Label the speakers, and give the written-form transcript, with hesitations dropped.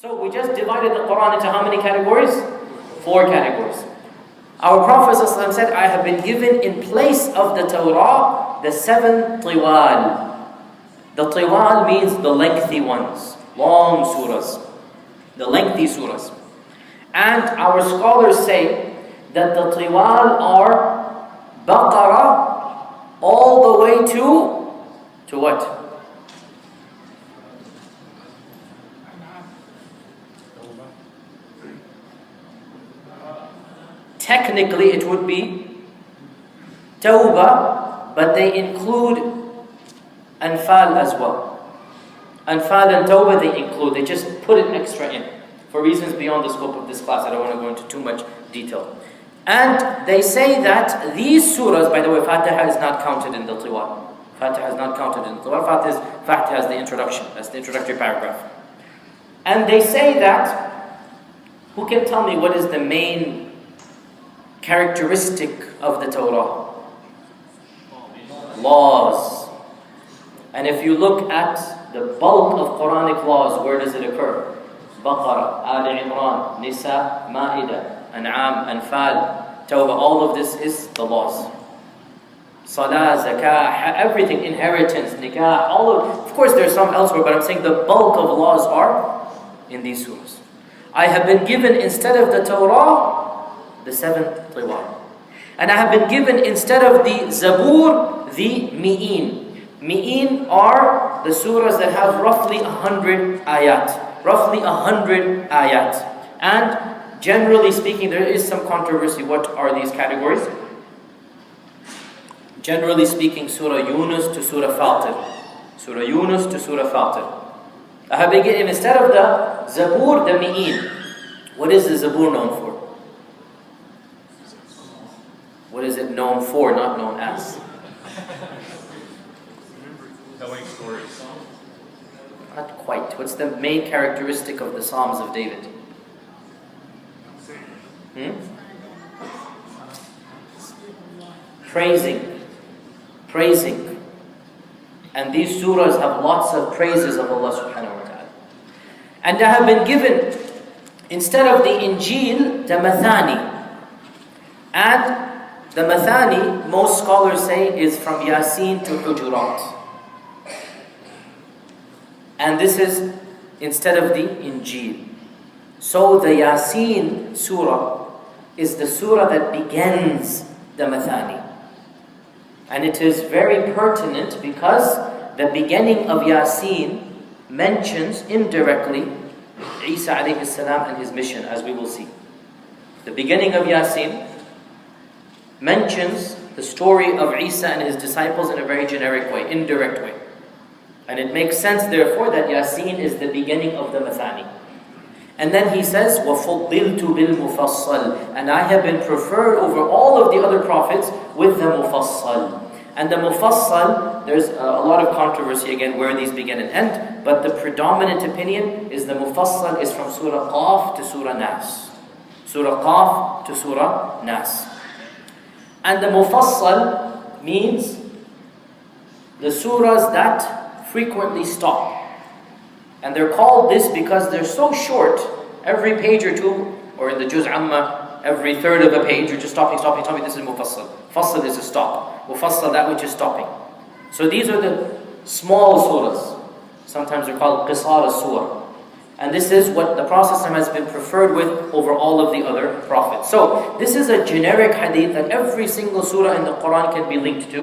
Speaker 1: So we just divided the Quran into how many categories? 4 categories. Our Prophet ﷺ said, I have been given in place of the Torah the 7 tiwal. The tiwal means the lengthy ones, long surahs, the lengthy surahs. And our scholars say that the tiwal are Baqarah all the way to what? Technically it would be Tawbah, but they include Anfal as well. Anfal and Tawbah they include, they just put an extra in. For reasons beyond the scope of this class, I don't want to go into too much detail. And they say that these surahs, by the way, Fatiha is not counted in the Tiwal. Fatiha is not counted in the Tiwal. Fatiha is the introduction, that's the introductory paragraph. And they say that, who can tell me what is the main characteristic of the Torah? Laws. And if you look at the bulk of Quranic laws, where does it occur? Baqarah, Al Imran, Nisa, Ma'idah, An'am, Anfal, Tawbah, all of this is the laws. Salah, Zakah, everything, inheritance, Nikah, of course there's some elsewhere, but I'm saying the bulk of laws are in these surahs. I have been given instead of the Torah, the 7th tiwal. And I have been given instead of the Zabur, the Mi'in. Mi'in are the surahs that have roughly 100 ayat. Roughly 100 ayat. And generally speaking, there is some controversy. What are these categories? Generally speaking, Surah Yunus to Surah Fatir. Surah Yunus to Surah Fatir. I have been given instead of the Zabur, the Mi'in. What is the Zabur known for? What is it known for, not known as?
Speaker 2: Telling stories.
Speaker 1: Not quite. What's the main characteristic of the Psalms of David? Praising. And these surahs have lots of praises of Allah subhanahu wa ta'ala. And I have been given, instead of the Injil, the Mathani. And the Mathani, most scholars say, is from Yasin to Hujurat. And this is instead of the Injil. So the Yasin surah is the surah that begins the Mathani. And it is very pertinent because the beginning of Yasin mentions indirectly Isa alayhi salam and his mission, as we will see. The beginning of Yasin mentions the story of Isa and his disciples in a very generic way, indirect way. And it makes sense, therefore, that Yasin is the beginning of the Mathani. And then he says, وَفُضِّلْتُ بِالْمُفَصَّلِ And I have been preferred over all of the other prophets with the Mufassal. And the Mufassal, there's a lot of controversy again where these begin and end, but the predominant opinion is the Mufassal is from Surah Qaf to Surah Nas. Surah Qaf to Surah Nas. And the Mufassal means the surahs that frequently stop. And they're called this because they're so short. Every page or two, or in the Juz Amma, every third of a page, you're just stopping. This is Mufassal. Fassal is a stop. Mufassal, that which is stopping. So these are the small surahs. Sometimes they're called Qisar as-Surah. And this is what the Prophet has been preferred with over all of the other prophets. So this is a generic hadith that every single surah in the Quran can be linked to.